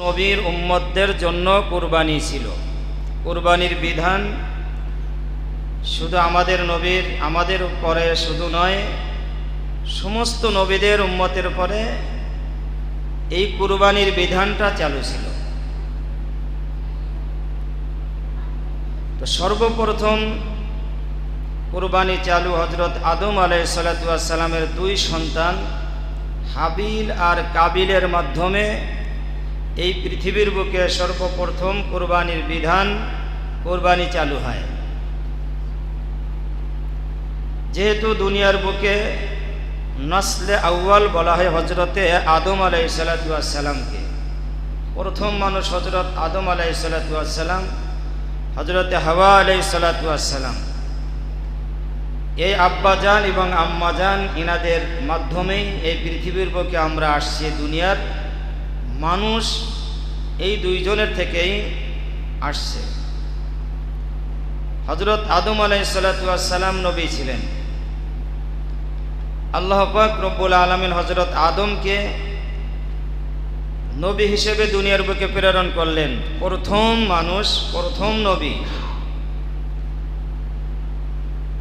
নবীর উম্মতদের জন্য কুরবানি ছিল। কুরবানির বিধান শুধু আমাদের পরে শুধু নয়, সমস্ত নবীদের উম্মতের পরে এই কুরবানির বিধানটা চালু ছিল। তো সর্বপ্রথম কুরবানি চালু হযরত আদম আলাইহিস সালাতু ওয়াস সালামের দুই সন্তান হাবিল আর কাবিলের মাধ্যমে এই পৃথিবীর বুকে সর্বপ্রথম কুরবানির বিধান, কুরবানি চালু হয়। যেহেতু দুনিয়ার বুকে নসলে আউয়াল বলা হয় হযরতে আদম আলাইহিস সালাতু ওয়াস সালামকে, প্রথম মানুষ হযরত আদম আলাইহিস সালাতু ওয়াস সালাম, হযরতে হাওয়া আলাইহিস সালাতু ওয়াস সালাম, এই আব্বাজান এবং আম্মাজান ইনাদের মাধ্যমেই এই পৃথিবীর বুকে আমরা আসছি। দুনিয়ার মানুষ এই দুইজনের থেকেই আসছে। হযরত আদম আলাইহিস সালাতু ওয়াস সালাম নবী ছিলেন। আল্লাহ পাক রব্বুল আলামিন হযরত আদমকে নবী হিসেবে দুনিয়ার বুকে প্রেরণ করলেন, প্রথম মানুষ, প্রথম নবী।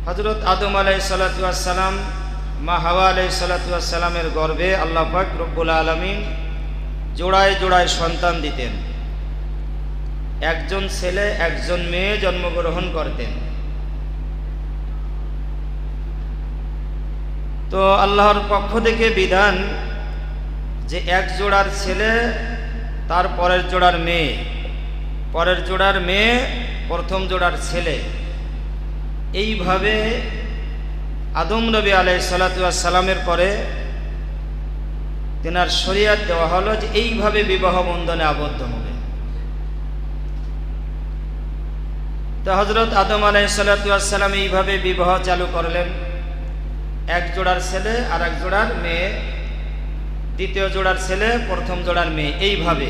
হযরত আদম আলাইহিস সালাতু ওয়াস সালাম, মা হাওয়া আলাইহিস সালাতু ওয়াস সালামের গর্ভে আল্লাহ পাক রব্বুল আলামিন জোড়ায় জোড়ায় সন্তান দিতেন। একজন ছেলে একজন মেয়ে জন্মগ্রহণ করতেন। তো আল্লাহর পক্ষ থেকে বিধান যে এক জোড়ার ছেলে তার পরের জোড়ার মেয়ে, পরের জোড়ার মেয়ে প্রথম জোড়ার ছেলে, এইভাবে আদম নবী আলাইহিস সালাতু ওয়াস সালামের পরে তেনার শরীয়ত দেওয়া হলো যে এইভাবে বিবাহ বন্ধনে আবদ্ধ হবে। তো হযরত আদম আলাইহিস সালাতু ওয়াস সালাম এইভাবে বিবাহ চালু করলেন। এক জোড়ার ছেলে আর এক জোড়ার মেয়ে, দ্বিতীয় জোড়ার ছেলে প্রথম জোড়ার মেয়ে, এইভাবে।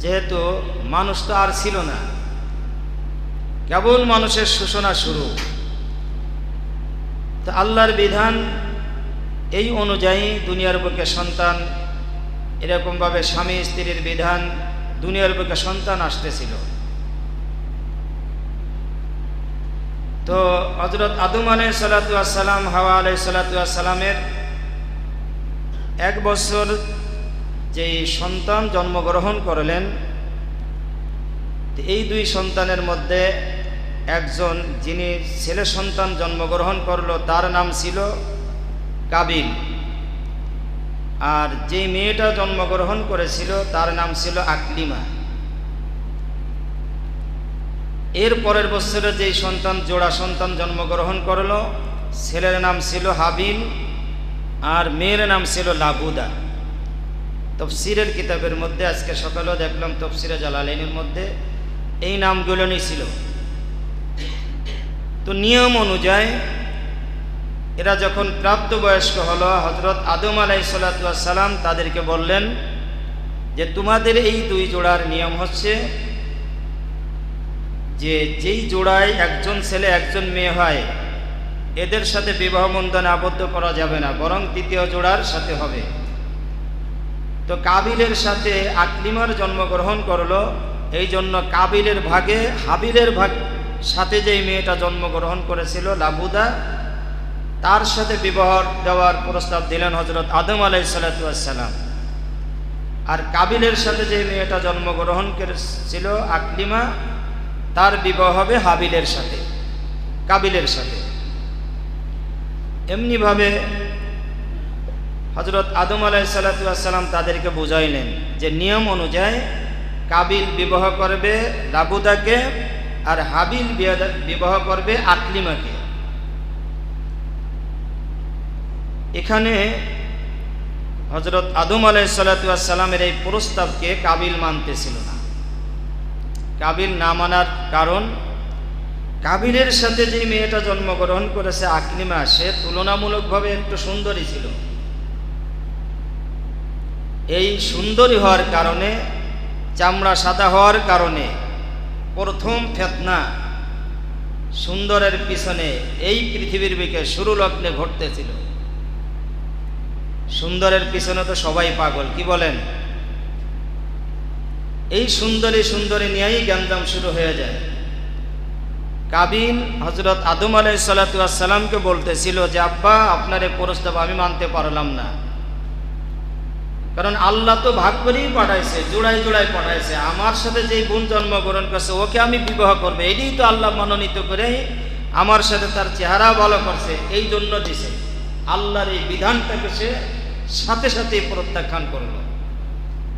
যেহেতু মানুষ তো আর ছিল না, কেবল মানুষের সূচনা শুরু। তো আল্লাহর বিধান এই অনুযায়ী দুনিয়ার বুকে সন্তান, এরকমভাবে স্বামী স্ত্রীর বিধান, দুনিয়ার বুকে সন্তান আসতেছিল। তো হযরত আদম আলাইহিস সালাতু ওয়াস সালাম, হাওয়া আলাইহিস সালাতু ওয়াস সালামের 1 বছর যেই সন্তান জন্মগ্রহণ করলেন, এই দুই সন্তানের মধ্যে একজন যিনি ছেলে সন্তান জন্মগ্রহণ করলো তার নাম ছিল কাবিল, আর যেই মেয়েটা জন্মগ্রহণ করেছিল তার নাম ছিল আকলিমা। এর পরের বছরে যেই সন্তান, জোড়া সন্তান জন্মগ্রহণ করলো, ছেলের নাম ছিল হাবিল আর মেয়ের নাম ছিল লাবুদা। তাফসীরের কিতাবের মধ্যে আজকে সকালেও দেখলাম তাফসীরে জালালাইনের মধ্যে এই নামগুলো ছিল। তো নিয়ম অনুযায়ী এরা যখন প্রাপ্তবয়স্ক হলো, হযরত আদম আলাইহিস সালাতু ওয়াস সালাম তাদেরকে বললেন যে তোমাদের এই দুই জোড়ার নিয়ম হচ্ছে যে যেই জোড়ায় একজন ছেলে একজন মেয়ে হয়, এদের সাথে বিবাহ বন্ধনে আবদ্ধ করা যাবে না, বরং দ্বিতীয় জোড়ার সাথে হবে। তো কাবিলের সাথে আকলিমার জন্মগ্রহণ করলো, এই জন্য কাবিলের ভাগে হাবিলের সাথে যেই মেয়েটা জন্মগ্রহণ করেছিল লাবুদা, তার সাথে বিবাহ দেওয়ার প্রস্তাব দিলেন হযরত আদম আলাইহিস সালাতু ওয়াস সালাম। আর কাবিলের সাথে যে মেয়েটা জন্মগ্রহণ করেছিল আকলিমা, তার বিবাহ হবে হাবিলের সাথে, কাবিলের সাথে। এমনিভাবে হযরত আদম আলাইহিস সালাতু ওয়াস সালাম তাদেরকে বুঝাইলেন যে নিয়ম অনুযায়ী কাবিল বিবাহ করবে লাবুদাকে আর হাবিল বিবাহ করবে আকলিমাকে। এখানে হযরত আদম আলাইহিস সালাতু ওয়াস সালামের এই প্রস্তাবকে কাবিল মানতেছিল না। কাবিল না মানার কারণ, কাবিলের সাথে যে মেয়েটা জন্মগ্রহণ করেছে আকলিমা, সে তুলনামূলকভাবে একটু সুন্দরী ছিল। এই সুন্দরী হওয়ার কারণে, চামড়া সাদা হওয়ার কারণে প্রথম ফিতনা সুন্দরের পিছনে এই পৃথিবীর বুকে শুরু লগ্নে ঘটতেছিল। সুন্দরের পিছনে তো সবাই পাগল, কি বলেন? এই সুন্দরী সুন্দরী নিয়েই গ্যাঞ্জাম শুরু হয়ে যায়। কাবিল হযরত আদম আলাইহিস সালাতু ওয়াস সালামকে বলতেছিল যে আব্বা আপনার এই প্রস্তাব আমি মানতে পারলাম না, কারণ আল্লাহ তো ভাগ করেই পাঠাইছে, জোড়ায় জোড়ায় পাঠাইছে। আমার সাথে যেই বোন জন্মগ্রহণ করছে ওকে আমি বিবাহ করবো, এটাই তো আল্লাহ মনোনীত করে আমার সাথে তার চেহারা ভালো করছে, এই জন্য দিছে। আল্লাহর এই বিধানটাকে সে সাথে সাথেই প্রত্যাখ্যান করলো।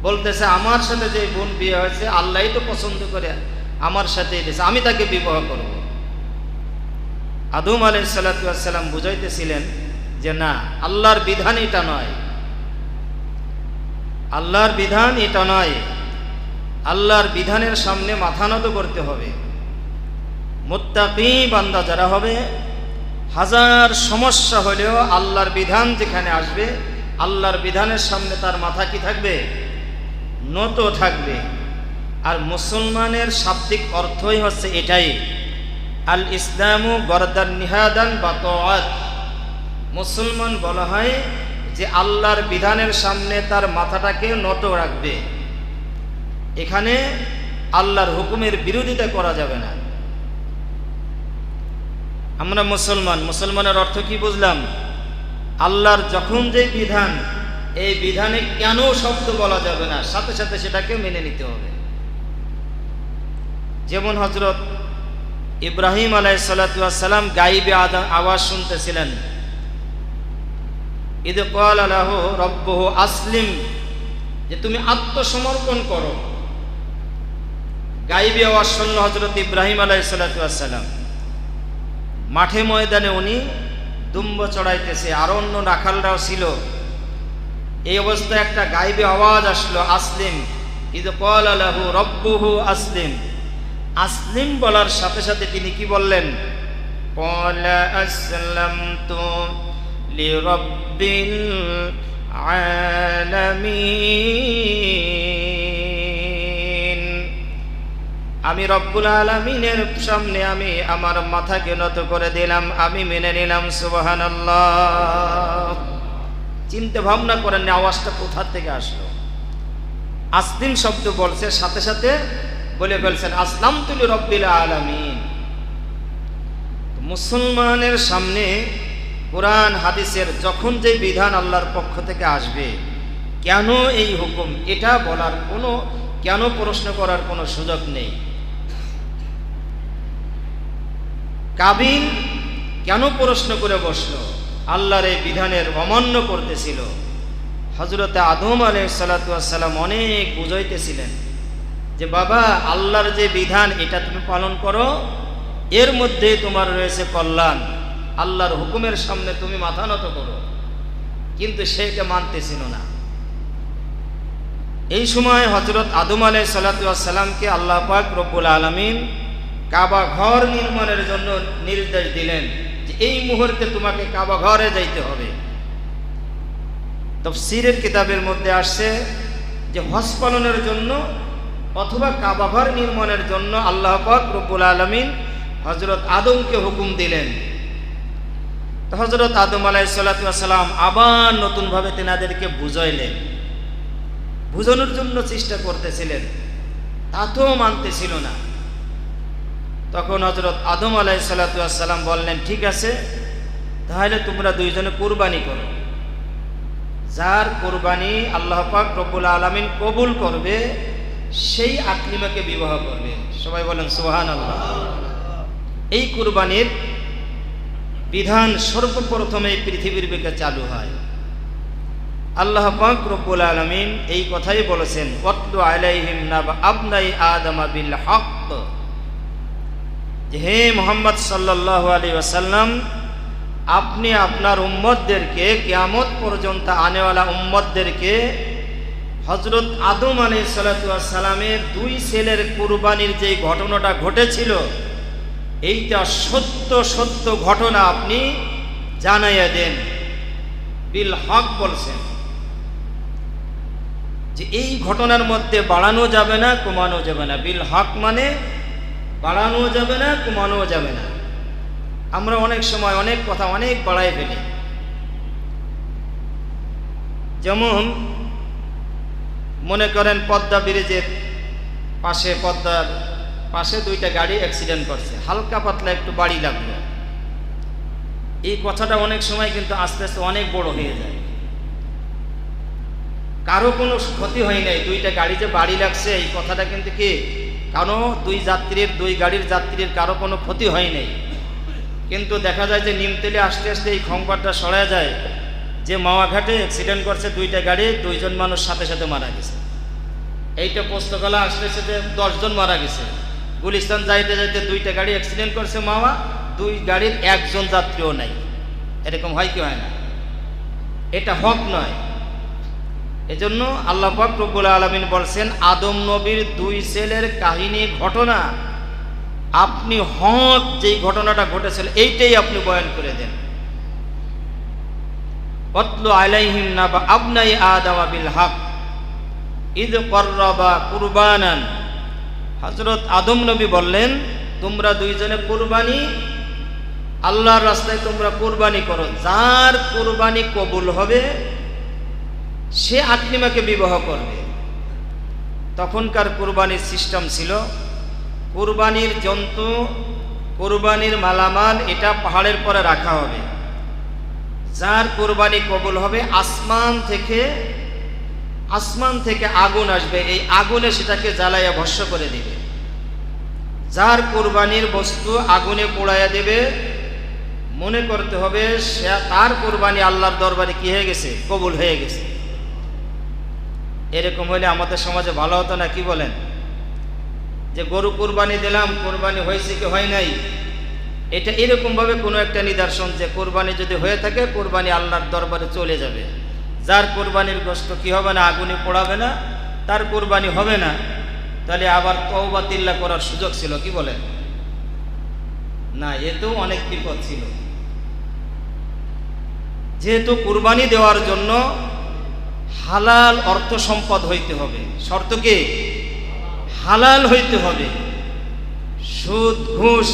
বলতেছে আমার সাথে যে বোন বিয়ে হয়েছে আল্লাহই তো পছন্দ করে আমার সাথেই দিছে, আমি তাকে বিবাহ করব। আদম আলাইহিস সালাতু ওয়াস সালাম বুঝাইতেছিলেন যে না, আল্লাহর বিধান এটা নয়, আল্লাহর বিধান এটা নয়। আল্লাহর বিধানের সামনে মাথা নত করতে হবে। মুত্তাকি বান্দা যারা হবে, হাজার সমস্যা হলেও আল্লাহর বিধান যেখানে আসবে, আল্লাহর বিধানের সামনে তার মাথা কি থাকবে? নত থাকবে। আর মুসলমানের শাব্দিক অর্থই হচ্ছে এটাই, আল ইসলামু গরদান নিহাদান বা তাআত। মুসলমান বলা হয় যে আল্লাহর বিধানের সামনে তার মাথাটাকে নত রাখবে। এখানে আল্লাহর হুকুমের বিরোধিতা করা যাবে না। আমরা মুসলমান, মুসলমানের অর্থ কি বুঝলাম? আল্লাহর যখন যে বিধান, এই বিধানে কেন শব্দ বলা যাবে না, সাথে সাথে সেটাকে মেনে নিতে হবে। যেমন হযরত ইব্রাহিম আলাইহিস সালাতু ওয়াস সালাম গায়বে আওয়াজ শুনতেছিলেন, ইদ ক্বালা লাহু রাব্বুহু আসলিম, যে তুমি আত্মসমর্পণ করো। গায়বে আওয়াজ শুনল হযরত ইব্রাহিম আলাইহিস সালাতু ওয়াস সালাম। মাঠে ময়দানে উনি দুম্ব চড়াইতেছে, আর অন্য রাখালরাও ছিল। এই অবস্থায় একটা গায়বে আওয়াজ আসলো, আসলিম, ইদ ক্বালা লাহু রাব্বুহু আসলিম। আসলিম বলার সাথে সাথে তিনি কি বললেন? ক্বালা আসলামতু লিরাব্বিল আলামিন, আমি রব্বুল আলামিনের সামনে আমি আমার মাথাকে নত করে দিলাম, আমি মেনে নিলাম। সুবহানাল্লাহ। চিন্তা ভাবনা করেন আওয়াজটা কোথা থেকে আসলো। আসলিম শব্দ বলছে, সাথে সাথে বলে ফেলছেন আসলামতু লিরাব্বিল আলামিন। মুসলমানের সামনে কোরআন হাদিসের যখন যে বিধান আল্লাহর পক্ষ থেকে আসবে, কেন এই হুকুম, এটা বলার কোনো, কেন প্রশ্ন করার কোনো সুযোগ নেই। কাবিল কেন প্রশ্ন করে বসলো? আল্লাহর এই বিধানের অমান্য করতেছিল। হযরতে আদম আলাইহিস সালাতু ওয়াস সালাম অনেক বুঝাইতেছিলেন যে বাবা, আল্লাহর যে বিধান এটা তুমি পালন করো, এর মধ্যে তোমার রয়েছে কল্যাণ। আল্লাহর হুকুমের সামনে তুমি মাথা নত করো, কিন্তু সেটা মানতেছিল না। এই সময় হযরত আদম আলাইহিস সালাতু ওয়াস সালামকে আল্লাহ পাক রব্বুল আলামিন কাবা ঘর নির্মাণের জন্য নির্দেশ দিলেন যে এই মুহূর্তে তোমাকে কাবা ঘরে যাইতে হবে। তাফসীরের কিতাবের মধ্যে আসছে যে হজ পালনের জন্য অথবা কাবা ঘর নির্মাণের জন্য আল্লাহ পাক রব্বুল আলামিন হযরত আদমকে হুকুম দিলেন। তো হযরত আদম আলাইহিস সালাতু ওয়াস সালাম আবার নতুনভাবে তেনাদেরকে বুঝাইলেন, বুঝানোর জন্য চেষ্টা করতেছিলেন, তাতেও মানতেছিল না। তখন হযরত আদম আলাইহিস সালাতু ওয়াস সালাম বললেন, ঠিক আছে, তাহলে তোমরা দুইজনে কুরবানি করো। যার কুরবানি আল্লাহ পাক রব্বুল আলামিন কবুল করবে, সেই আকলিমাকে বিবাহ করবে। সবাই বলেন সুবহানাল্লাহ। এই কুরবানির বিধান সর্বপ্রথমে পৃথিবীর বুকে চালু হয়। আল্লাহ পাক রব্বুল আলামিন এই কথাই বলেছেন, ওয়াতলু আলাইহিম নাবা আবনাই আদম বিল হক, হে মুহাম্মদ সাল্লাল্লাহু আলাইহি ওয়াসাল্লাম, আপনি আপনার উম্মতদেরকে, কিয়ামত পর্যন্ত আনেওয়ালা উম্মতদেরকে হযরত আদম আলাইহিস সালাতু ওয়াস সালামের দুই ছেলের কুরবানির যে ঘটনাটা ঘটেছিল, এইটা সত্য সত্য ঘটনা আপনি জানাইয়া দেন। বিল হক বলছেন যে এই ঘটনার মধ্যে বাড়ানো যাবে না, কমানো যাবে না। বিল হক মানে বাড়ানো যাবে না, কমানো যাবে না। আমরা অনেক সময় অনেক কথা অনেক বাড়াই ফেলি। যেমন মনে করেন পদ্মা ব্রিজের পাশে পদ্মার পাশে দুইটা গাড়ি অ্যাক্সিডেন্ট করছে, হালকা পাতলা একটু বাড়ি লাগলো। এই কথাটা অনেক সময় কিন্তু আস্তে আস্তে অনেক বড় হয়ে যায়। কারো কোনো ক্ষতি হয় নাই, দুইটা গাড়ি যে বাড়ি লাগছে এই কথাটা কিন্তু কি কারো দুই গাড়ির যাত্রীর কারো কোনো ক্ষতি হয় নাই। কিন্তু দেখা যায় যে নিমতলি আসতে আসতে এই খংবারটা সরা যায় যে মাওয়াঘাটে অ্যাক্সিডেন্ট করছে দুইটা গাড়ি, 2 জন মানুষ সাথে সাথে মারা গেছে। এইটা পোস্তকলা আসতে আসতে 10 জন মারা গেছে। গুলিস্তান যাইতে যাইতে দুইটা গাড়ি অ্যাক্সিডেন্ট করছে মাওয়া, 2 গাড়ির 1 জন যাত্রীও নাই। এরকম হয় কি হয় না? এটা হক নয়। এজন্য আল্লাহ পাক রব্বুল আলামিন বলছেন আদম নবীর 2 ছেলের কাহিনী ঘটনা আপনি হক যেই ঘটনাটা ঘটেছিল এইটাই আপনি বয়ান করে দেন। ওয়াতলু আলাইহিম নাবা আবনাই আদম বিল হক ইদ কররাবা কুরবানান। হযরত আদম নবী বললেন তোমরা 2 জনে কুরবানি আল্লাহর রাস্তায় তোমরা কুরবানি করো, যার কুরবানি কবুল হবে সে আকলিমাকে বিবাহ করবে। তখনকার কুরবানির সিস্টেম ছিল কুরবানির জন্তু কুরবানির মালামাল এটা পাহাড়ের পরে রাখা হবে, যার কুরবানি কবুল হবে আসমান থেকে আগুন আসবে, এই আগুনে সেটাকে জ্বালাইয়া ভস্ম করে দিবে। যার কুরবানির বস্তু আগুনে পোড়াইয়া দেবে মনে করতে হবে সে তার কুরবানি আল্লাহর দরবারে কি হয়ে গেছে, কবুল হয়ে গেছে। এরকম হলে আমাদের সমাজে ভালো হতো না? কি বলেন? যে গরু কুরবানি দিলাম, কুরবানি হয়েছে কি হয় নাই, এটা এরকম ভাবে কোনো একটা নিদর্শন যে কুরবানি যদি হয়ে থাকে কুরবানি আল্লাহর দরবারে চলে যাবে। যার কুরবানির গোশত কি হবে না, আগুনে পোড়াবে না, তার কুরবানি হবে না। তাহলে আবার তওবা তিল্লা করার সুযোগ ছিল, কি বলেন? না, এতেও অনেক বিপদ ছিল। যেহেতু কুরবানি দেওয়ার জন্য হালাল অর্থ সম্পদ হইতে হবে, শর্ত কি হালাল হইতে হবে। সুদ ঘুষ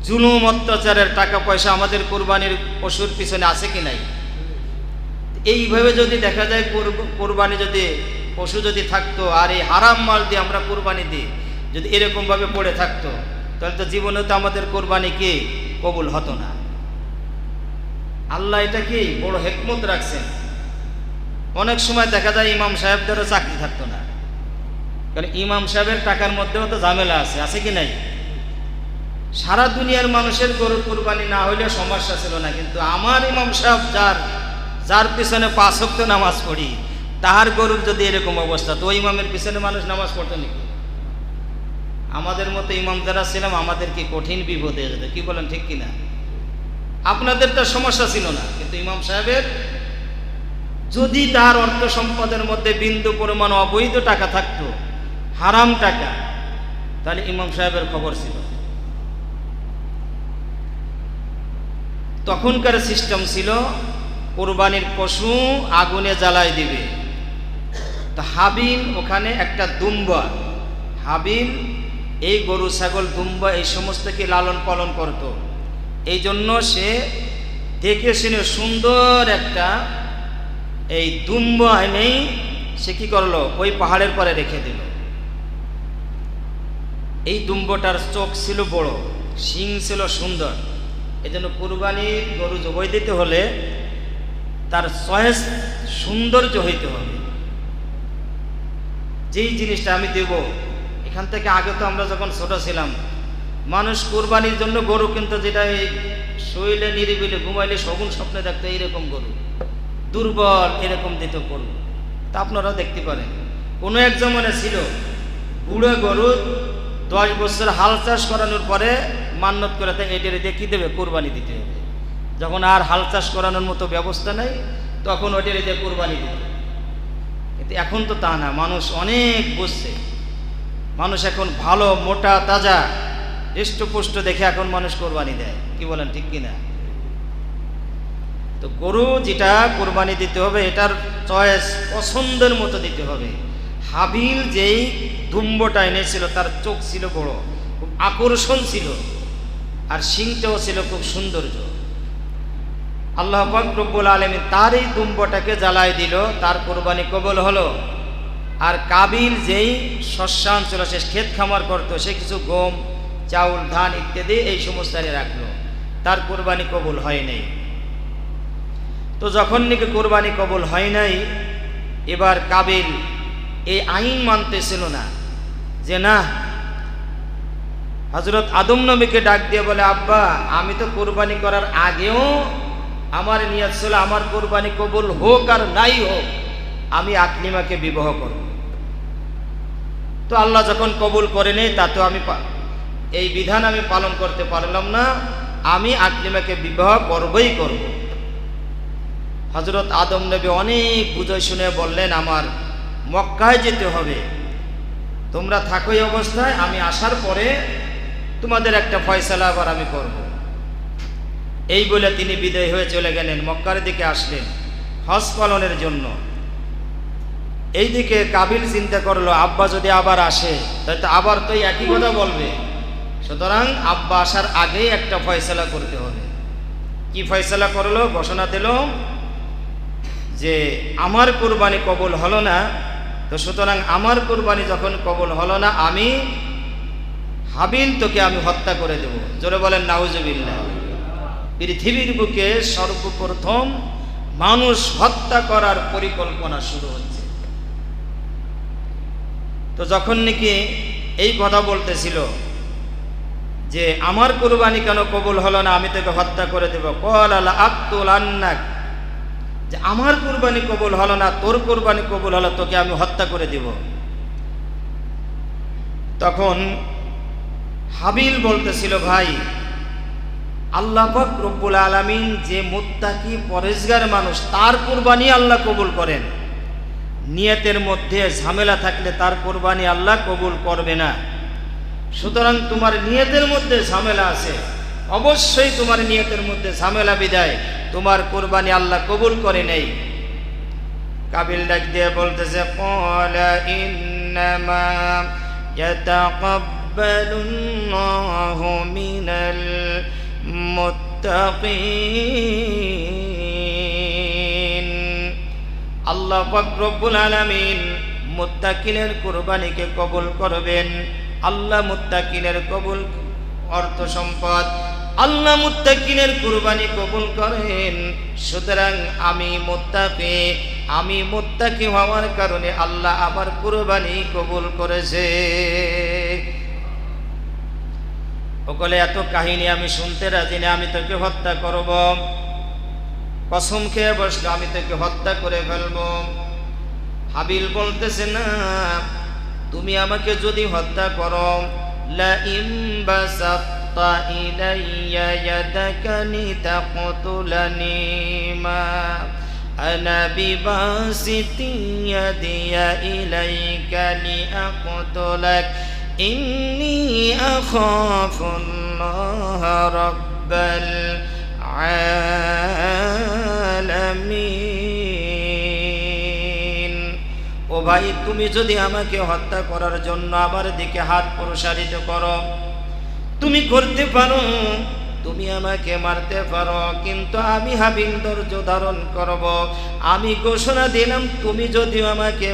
জুলুম অত্যাচারের টাকা পয়সা আমাদের কুরবানির পশুর পিছনে আছে কি নাই? এইভাবে যদি দেখা যায় কুরবানি যদি পশু যদি থাকতো আর এই হারাম মাল দিয়ে আমরা কুরবানি দিই যদি এরকম ভাবে পড়ে থাকতো তাহলে তো জীবনে তো আমাদের কুরবানি কি কবুল হতো না। আল্লাহ এটা কি বড় হিকমত রাখছেন। অনেক সময় দেখা যায় ইমাম সাহেবদেরও চাকরি থাকতো না, কারণ ইমাম সাহেবের টাকার মধ্যেও তো ঝামেলা আছে কি নাই? সারা দুনিয়ার মানুষের গরুর কুরবানি না হইলে সমস্যা ছিল না, কিন্তু আমার ইমাম সাহেব যার পিছনে 5 ওয়াক্ত নামাজ পড়ি তার গরুর যদি এরকম অবস্থা, তো ওই ইমামের পিছনে মানুষ নামাজ পড়তো নাকি? আমাদের মতো ইমাম যারা ছিলাম আমাদের কি কঠিন বিপদ হয়ে যেত, কি বলেন ঠিক কিনা? আপনাদের তো সমস্যা ছিল না, কিন্তু ইমাম সাহেবের যদি তার অর্থ সম্পদের মধ্যে বিন্দু পরিমাণ অবৈধ টাকা থাকতো, হারাম টাকা, তাহলে ইমাম সাহেবের খবর ছিল। তখনকার সিস্টেম ছিল কুরবানির পশু আগুনে জ্বালায় দিবে। তো হাবিল ওখানে একটা দুম্বা, হাবিল এই গরু ছাগল দুম্বা এই সমস্তকে লালন পালন করত। এই জন্য সে দেখে শুনে সুন্দর একটা এই দুম্বা এনেই সে কি করলো, ওই পাহাড়ের পরে রেখে দিল। এই দুম্বটার চোখ ছিল বড়, শিং ছিল সুন্দর। এই জন্য কুরবানির গরু জবাই দিতে হলে তার চয়েস সৌন্দর্য হইতে হবে। যেই জিনিসটা আমি দেব এখান থেকে, আগে তো আমরা যখন ছোট ছিলাম মানুষ কুরবানির জন্য গরু কিন্তু যেটা এই শৈলে নিরিবিলে ঘুমাইলে শগুন স্বপ্নে দেখতো এইরকম গরু, দুর্বল এরকম দিত গরু। তা আপনারা দেখতে পারেন কোনো এক জমানে ছিল বুড়ো গরু 10 বছর হাল চাষ করানোর পরে মান্নত করে এটার দিয়ে কি দেবে, কুরবানি দিতে হবে। যখন আর হাল চাষ করানোর মতো ব্যবস্থা নাই তখন ওইটার দিয়ে কুরবানি দিতে। কিন্তু এখন তো তা না, মানুষ অনেক বুঝছে। মানুষ এখন ভালো মোটা তাজা হৃষ্টপুষ্ট দেখে এখন মানুষ কোরবানি দেয়, কি বলেন ঠিক কিনা? তো গরু যেটা কোরবানি দিতে হবে এটার চয়েস পছন্দের মতো দিতে হবে। হাবিল যেই দুম্বটা এনেছিল তার চোখ ছিল বড়, খুব আকর্ষণ ছিল, আর শিংটাও ছিল খুব সৌন্দর্য। আল্লাহ পাক রব্বুল আলামিন তার এই দুম্বটাকে জ্বালায় দিল, তার কোরবানি কবুল হলো। আর কাবিল যেই শস্যাঞ্চল, সে ক্ষেত খামার করতো, সে কিছু গম, চাউল, ধান ইত্যাদি এই সমস্ত রাখলো, তার কোরবানি কবুল হয় নাই। তো যখন নাকি কোরবানি কবুল হয় নাই, এবার কাবিল এই আইন মানতেছিল না, যে না, হযরত আদম নবীকে ডাক দিয়ে বলে, আব্বা আমি তো কোরবানি করার আগেও আমার নিয়ত ছিল আমার কোরবানি কবুল হোক আর নাই হোক আমি আকলিমাকে বিবাহ করব। তো আল্লাহ যখন কবুল করে নেই, তা তো আমি এই বিধান আমি পালন করতে পারলাম না, আমি আকলিমাকে বিবাহ করবই করব। হযরত আদম নবী অনেক বুঝে শুনে বললেন, আমার মক্কায় যেতে হবে, তোমরা থাকো এই অবস্থায়, আমি আসার পরে তোমাদের একটা ফয়সালা আবার আমি করব। এই বলে তিনি বিদায় হয়ে চলে গেলেন, মক্কার দিকে আসলেন হজ পালনের জন্য। এইদিকে কাবিল চিন্তা করলো, আব্বা যদি আবার আসে তাহলে তো আবার তো একই কথা বলবে, সুতরাং আব্বা আসার আগেই একটা ফয়সালা করতে হবে। কি ফয়সালা করলো? ঘোষণা দিল যে আমার কুরবানি কবুল হলো না, তো সুতরাং আমার কুরবানি যখন কবুল হলো না, আমি হাবিল তোকে আমি হত্যা করে দেব। জোরে বলেন নাউজুবিল্লাহ। পৃথিবীর বুকে সর্বপ্রথম মানুষ হত্যা করার পরিকল্পনা শুরু হচ্ছে। তো যখন নাকি এই কথা বলতেছিল যে আমার কুরবানি কেন কবুল হলো না, আমি তোকে হত্যা করে দেব, কল আলা আক্তুল আন্নাক, যে আমার কুরবানি কবুল হলো না, তোর কুরবানি কবুল হলো, তোকে আমি হত্যা করে দেব। তখন হাবিল বলতেছিল, ভাই আল্লাহ পাক রব্বুল আলামিন যে মুত্তাকি পরেজগার মানুষ, তার কুরবানি আল্লাহ কবুল করেন। নিয়তের মধ্যে ঝামেলা থাকলে তার কুরবানি আল্লাহ কবুল করবে না। সুতরাং তোমার নিয়তের মধ্যে ঝামেলা আছে, অবশ্যই তোমার নিয়তের মধ্যে ঝামেলা বিদায় তোমার কুরবানি আল্লাহ কবুল করে নেই। কাবিল ডাক দিয়ে বলতেছে, ক্বালা ইন্নামা ইয়াতাকাব্বালুল্লাহু মিনাল মুত্তাকিন। আল্লাহ পাক রব্বুল আলামিন মুত্তাকিনের কুরবানিকে কবুল করবেন। আল্লাহ মুত্তাকিনের কবুল অর্থ সম্পদ, আল্লাহ মুত্তাকিনের কুরবানি কবুল করেন। সুতরাং আমি মুত্তাকি হওয়ার কারণে আল্লাহ আমার কুরবানি কবুল করেছে। ওকলে এত কাহিনী আমি শুনতে রাজি না, আমি তোকে হত্যা করব। কসম খেয়ে বসলো, আমি তোকে হত্যা করে ফেলবো। হাবিল বলতেছে, না, তুমি আমাকে যদি হত্যা করো, লা ইন বাসাত্তা ইলাইয়া ইয়াদাকা লিতাকতুলানি মা আনা বিবাসিতি ইয়াদিয়া ইলাইকা লিআকতুলাক ইন্নী আখাফুল্লাহ রাব্বাল আলামিন। ও ভাই, তুমি যদি আমাকে হত্যা করার জন্য আমার দিকে হাত প্রসারিত করো, তুমি করতে পারো, তুমি আমাকে মারতে পারো, কিন্তু আমি হাবিল ধৈর্য ধারণ করব। আমি ঘোষণা দিলাম, তুমি যদি আমাকে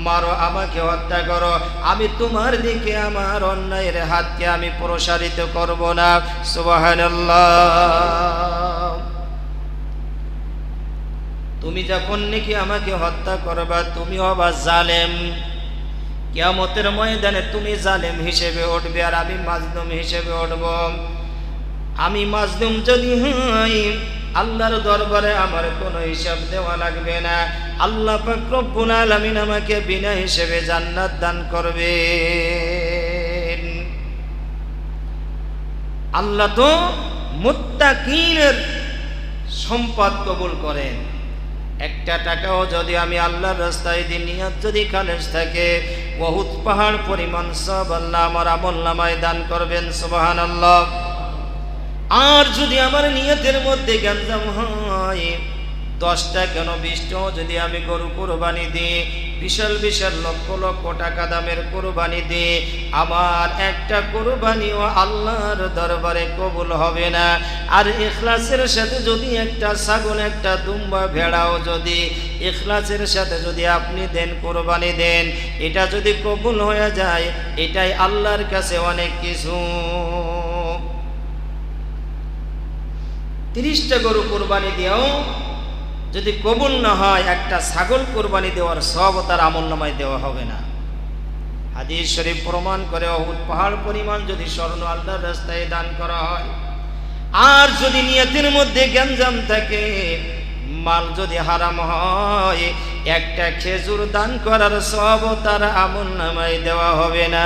মারো, আমাকে হত্যা করো, আমি তোমার দিকে আমার অন্যায়ের হাতকে আমি প্রসারিত করব না। সুবহানাল্লাহ। তুমি যখন নাকি আমাকে হত্যা করবা, তুমি হবা জালেম। কিয়ামতের ময়দানে তুমি জালেম হিসেবে উঠবে, আর আমি মাজলুম হিসেবে উঠব। আমি মাজলুম যদি হই, আল্লাহর দরবারে আমার কোনো হিসাব দেওয়া লাগবে না। আল্লাহ পাক রব্বুল আলামিন আমাকে বিনা হিসেবে জান্নাত দান করবেন। আল্লাহ তো মুত্তাকিনের সম্পদ কবুল করেন। একটা টাকাও যদি আমি আল্লাহর রাস্তায় দিই, নিয়ত যদি খালেস থাকে, বহুত পাহাড় পরিমাণ সব আল্লাহ আমার আমলনামায় দান করবেন। সুবহানাল্লাহ। আর যদি আমার নিয়তের মধ্যে গঞ্জাম হয়, 10টা কেন 20টাও যদি আমি গরু কোরবানি দিই, বিশাল বিশাল লক্ষ লক্ষ টাকা দামের কোরবানি দিই, আমার একটা কোরবানিও আল্লাহর দরবারে কবুল হবে না। আর ইখলাসের সাথে যদি একটা ছাগল, একটা দুম্বা, ভেড়াও যদি ইখলাসের সাথে যদি আপনি দেন, কোরবানি দেন, এটা যদি কবুল হয়ে যায়, এটাই আল্লাহর কাছে অনেক কিছু। 30টা গরু কোরবানি দিয়েও যদি কবুল না হয়, একটা ছাগল কোরবানি দেওয়ার সওয়াব তার আমলনামায় দেওয়া হবে না। হাদিস শরীফ প্রমাণ করে উহুদ পাহাড় পরিমাণ যদি স্বর্ণ আল্লাহর রাস্তায় দান করা হয়, আর যদি নিয়তের মধ্যে গ্যাঞ্জাম থাকে, মাল যদি হারাম হয়, একটা খেজুর দান করার সওয়াব তার আমলনামায় দেওয়া হবে না।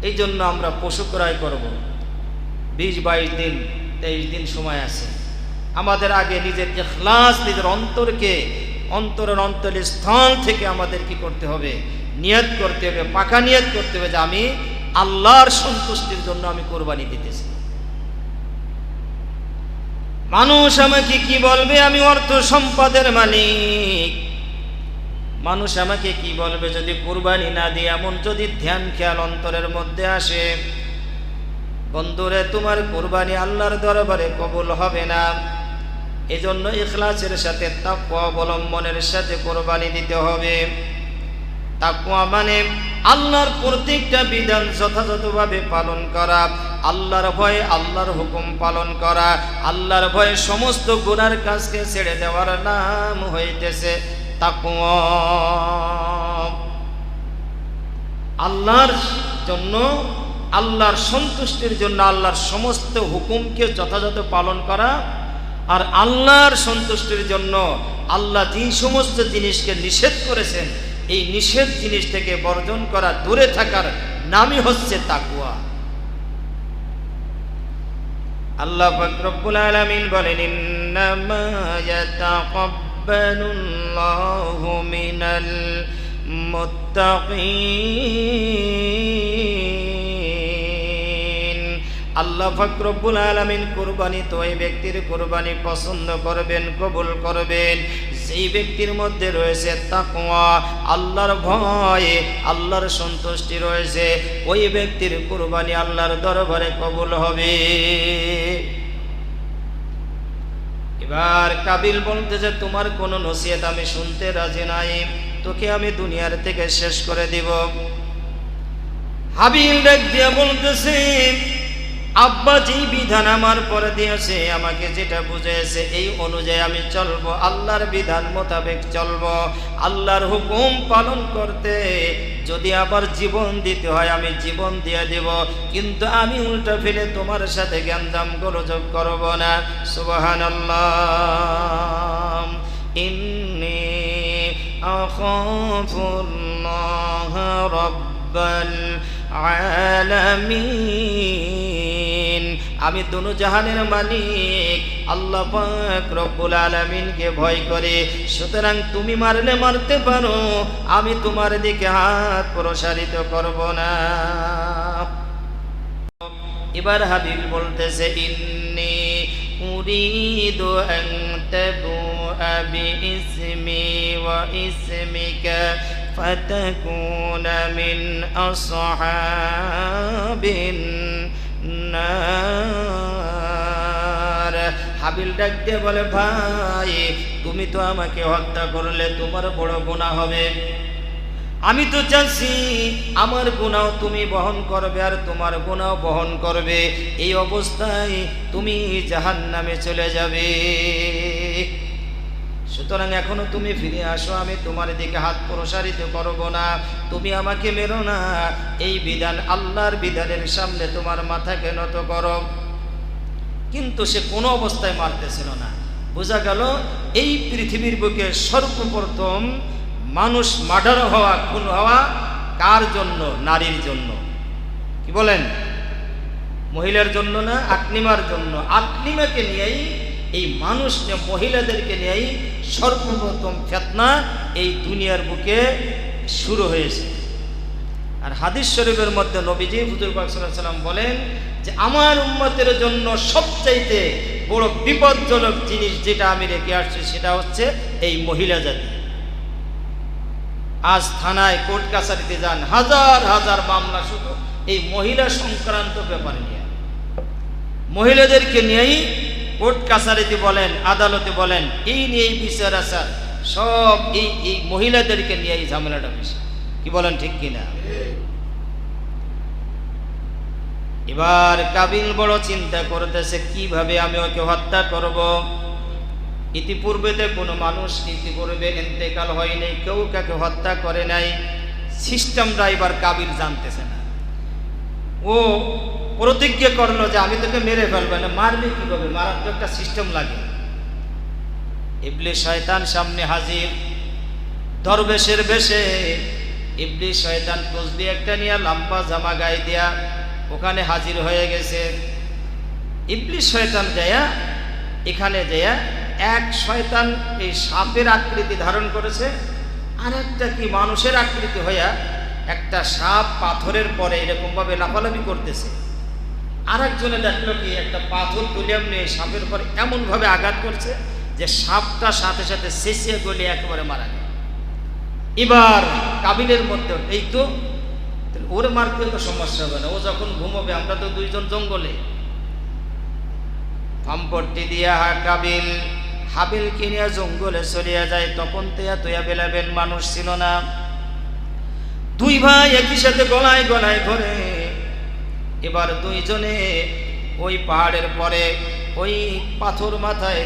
এই জন্য আমরা পশু ক্রয় করব। 20-22 দিন 23 দিন সময় আছে আমাদের। আগে নিজের ইখলাস, নিজের অন্তরকে, অন্তরের অন্তরস্থল থেকে আমাদের কি করতে হবে? নিয়ত করতে হবে, পাকা নিয়ত করতে হবে যে আমি আল্লাহর সন্তুষ্টির জন্য আমি কোরবানি দিতেছি। মানুষ আমাকে কি বলবে? আমি অর্থ সম্পদের মালিক। মানুষ আমাকে কি বলবে যদি কোরবানি না দিই? এমন যদি ধ্যান খেয়াল অন্তরের মধ্যে আসে, বন্ধুরে, তোমার কোরবানি আল্লাহর দরবারে কবুল হবে না। এজন্য ইখলাসের সাথে তাকওয়া অবলম্বনের সাথে কোরবানি দিতে হবে। তাকওয়া মানে আল্লাহর প্রত্যেকটা বিধান যথাযথভাবে পালন করা, আল্লাহর ভয়ে আল্লাহর হুকুম পালন করা, আল্লাহর ভয়ে সমস্ত গুনার কাজকে ছেড়ে দেওয়ার নাম হইতেছে তাকওয়া। আল্লাহর জন্য, আল্লাহর সন্তুষ্টির জন্য আল্লাহর সমস্ত হুকুমকে যথাযথ পালন করা, আর আল্লাহর সন্তুষ্টির জন্য আল্লাহ যে সমস্ত জিনিসকে নিষেধ করেছেন, এই নিষেধ জিনিস থেকে বর্জন করা, দূরে থাকার নামই হচ্ছে তাকওয়া। আল্লাহ পাক রব্বুল আলামিন বলেন, ইন্নামা ইয়াতাকাব্বালুল্লাহু মিনাল মুত্তাকিন। আল্লাহ পাক রব্বুল আলামিন কুরবানি তো ওই ব্যক্তির কুরবানি পছন্দ করবেন, কবুল করবেন যেই ব্যক্তির মধ্যে রয়েছে তাকওয়া, আল্লাহর ভয়, আল্লাহর সন্তুষ্টি রয়েছে, ওই ব্যক্তির কুরবানি আল্লাহর দরবারে কবুল হবে। এবার কাবিল বলতেছে, তোমার কোনো নসিহত আমি শুনতে রাজি নাই, তোকে আমি দুনিয়ার থেকে শেষ করে দিব। হাবিল ডাক দিয়া বলতেছে, আব্বা যেই বিধান আমার পরে দিয়েছে, আমাকে যেটা বুঝিয়েছে, এই অনুযায়ী আমি চলবো, আল্লাহর বিধান মোতাবেক চলবো। আল্লাহর হুকুম পালন করতে যদি আবার জীবন দিতে হয়, আমি জীবন দিয়ে দেব, কিন্তু আমি উল্টা ফিরে তোমার সাথে জ্ঞানদাম গোলযোগ করব না। সুবহানাল্লাহ। ইন্নী আখাফুল্লাহ রাব্বাল আলামিন। আমি দুনো জাহানের মালিক আল্লাহ পাক রব্বুল আলামিনকে ভয় করে, সুতরাং তুমি মারলে মারতে পারো, আমি তোমার দিকে হাত প্রসারিত করব না। এবার হাবিল বলতেছে, ইন্নী উরিদু আন তাবুআ বিইসমি ওয়া ইসমিকা ফাতাকুনা মিন আসহাবিন নার। হাবিল ডাক দিয়ে বলে, ভাই তুমি তো আমাকে হত্যা করলে, তোমার বড় গুনাহ হবে। আমি তো চাচ্ছি আমার গুনাহ তুমি বহন করবে, আর তোমার গুনাহ বহন করবে, এই অবস্থায় তুমি জাহান্নামে চলে যাবে। সুতরাং এখনো তুমি ফিরে আসো, আমি তোমার দিকে হাত প্রসারিত করব না, তুমি আমাকে মেরো না। এই বিধান, আল্লাহর বিধানের সামনে তোমার মাথাকে নত করো। কিন্তু সে কোনো অবস্থায় মারতেছিল না। বোঝা গেল এই পৃথিবীর বুকে সর্বপ্রথম মানুষ মার্ডার হওয়া, খুন হওয়া কার জন্য? নারীর জন্য। কি বলেন? মহিলার জন্য না, আকলিমার জন্য। আকলিমাকে নিয়েই, এই মানুষ মহিলাদেরকে নিয়েই সর্বপ্রথম ফিতনা এই দুনিয়ার বুকে শুরু হয়েছে। আর হাদিস শরীফের মধ্যে নবীজি হুজুর পাক সাল্লাল্লাহু আলাইহি ওয়াসাল্লাম বলেন যে আমার উম্মতের জন্য সবচাইতে বড় বিপজ্জনক জিনিস যেটা আমি রেখে আসছি সেটা হচ্ছে এই মহিলা জাতি। আজ থানায় কোর্ট কাছারিতে যান, হাজার হাজার মামলা শুধু এই মহিলা সংক্রান্ত ব্যাপারে নিয়ে, মহিলাদেরকে নিয়েই কোর্ট কাছারিতে বলেন, আদালতে বলেন, এই নিয়ে এই বিচার আচার সব এই মহিলাদেরকে নিয়ে এই ঝামেলাটা বেশি। কি বলেন, ঠিক কিনা? এবার কাবিল বড় চিন্তা করতেছে কিভাবে আমি ওকে হত্যা করব। ইতিপূর্বেতে কোনো মানুষ ইতিপূর্বে ইন্তেকাল হয়নি, কেউ কাকে হত্যা করে নাই, সিস্টেমটা এবার কাবিল জানতেছে না। ও প্রতিজ্ঞা করলো যে আমি তোকে মেরে ফেলবো। না, মারবে কিভাবে? মারার তো একটা সিস্টেম লাগে। ইবলিস শয়তান সামনে হাজির, দরবেশের বেশে। ইবলিস শয়তান তসবি একটা নিয়ে লম্বা জামা গায়ে দিয়া ওখানে হাজির হয়ে গেছে। ইবলিস শয়তান যায়া এখানে যায়া এক শয়তান এই সাপের আকৃতি ধারণ করেছে, আর একটা কি মানুষের আকৃতি হইয়া একটা সাপ পাথরের পরে এরকম ভাবে লাফালাফি করতেছে। আর একজনে দেখলো কি একটা পাথর তুলিয়াম নিয়ে সাপের পরে এমন ভাবে আঘাত করছে যে সাপটা সাথে সাথে শেষে গলিয়ে একেবারে মারা গেল। এবার কাবিলের মধ্যে এই তো ওর মারতে তো সমস্যা হবে না, ও যখন ঘুমাবে, আমরা তো দুইজন জঙ্গলে। পাম্পট্টি দিয়া কাবিল হাবিলকে নিয়ে জঙ্গলে চলিয়া যায়। তখন তোয়া বেলাবেল মানুষ ছিল না। দুই ভাই একই সাথে গলায় গলায় ধরে এবার দুইজনে ওই পাহাড়ের পরে ওই পাথর মাথায়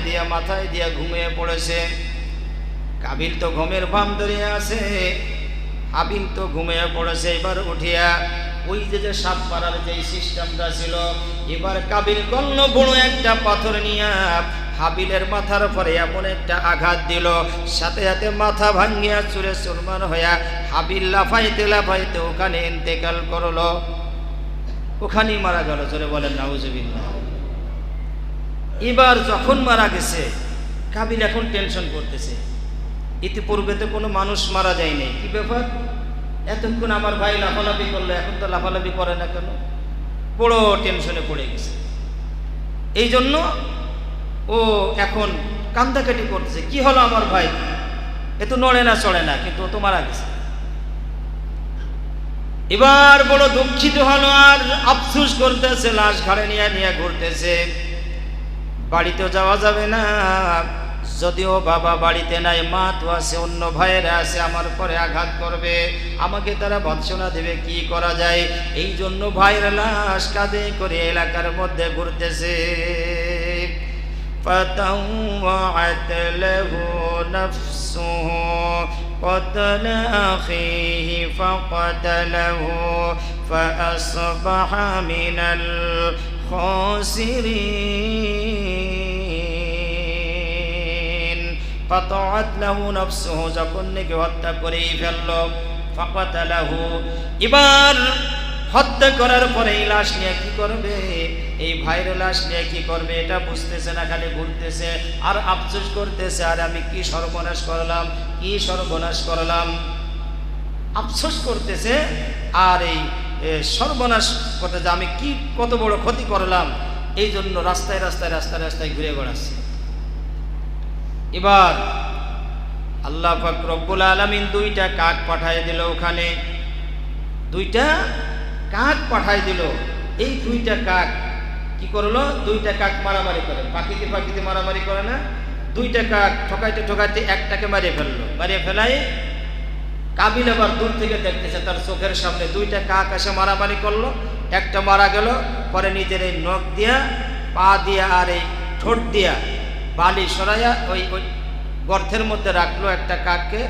দিয়া ঘুমিয়ে পড়েছে। কাবিল তো ঘুমের ভাম ধরিয়া আছে, হাবিল তো ঘুমিয়ে পড়েছে। এবার উঠিয়া ওই যে সাপ মারার যে সিস্টেমটা ছিল, এবার কাবিল গণ্য বড় একটা পাথর নিয়ে হাবিলের মাথার পরে এমন একটা আঘাত দিল, সাথে সাথে মাথা ভাঙ্গিয়া চুরে চুরমার হইয়া হাবিল লাফাইতে লাফাইতে ওখানে ইন্তেকাল করলো। ওখানেই মারা গেল। জোরে বলেন নাউজুবিল্লাহ। এবার যখন মারা গেছে, কাবিল এখন টেনশন করতেছে, ইতিপূর্বে তো কোনো মানুষ মারা যায়নি, কি ব্যাপার? এতক্ষণ আমার ভাই লাফালাফি করলো, এখন তো লাফালাফি করে না কেন? বড় টেনশনে পড়ে গেছে। এই জন্য ও এখন কান্দাকাটি করতেছে, কি হলো আমার ভাই? এ তো নড়ে না চড়ে না, কিন্তু ও তো মারা গেছে। এবার বড় দুঃখিত হলো আর আফসোস করতেছে, লাশ ঘাড়ে নিয়ে নিয়ে ঘুরতেছে। বাড়িতেও যাওয়া যাবে না, যদিও বাবা বাড়িতে নাই, মা তো আছে, অন্য ভাইয়েরা আছে, আমার পরে আঘাত করবে, আমাকে তারা ভৎসনা দেবে, কি করা যায়? এই জন্য ভাইয়ের লাশ কাঁধে করে এলাকার মধ্যে ঘুরতেছে। فطوعت له نفسه قتل أخيه فقتله فأصبح من الخاسرين فطوعت له نفسه যখন নাকি হত্যা করেই ফেলল, فقتله। এবার হত্যা করার পরে এই লাশ নিয়ে কি করবে? এই ভাইয়ের লাশ নিয়ে কি করবে এটা বুঝতেছে না, খালি ঘুরতেছে আর আফসোস করতেছে, আর আমি কি সর্বনাশ করলাম, কি সর্বনাশ করলাম, আফসোস করতেছে। আর এই সর্বনাশ করতে যে আমি কি কত বড় ক্ষতি করলাম, এই জন্য রাস্তায় রাস্তায় রাস্তায় রাস্তায় ঘুরে বেড়াচ্ছে। এবার আল্লাহ পাক রব্বুল আলামিন দুইটা কাক পাঠিয়ে দিল ওখানে, দুইটা কাক পাঠায় দিল। এই দুইটা কাক কি করলো? দুইটা কাক মারামারি করে, পাখিতে পাখিতে মারামারি করে না, দুইটা কাক ঠকাইতে ঠকাইতে একটাকে মারিয়ে ফেললো। মারিয়ে ফেলাই কাবিল আবার দূর থেকে দেখতেছে, তার চোখের সামনে দুইটা কাক এসে মারামারি করলো। একটা মারা গেল, পরে নিজের এই নখ দিয়া, পা দিয়া আর এই ঠোঁট দিয়া বালি সরাইয়া ওই ওই গর্তের মধ্যে রাখলো একটা কাককে,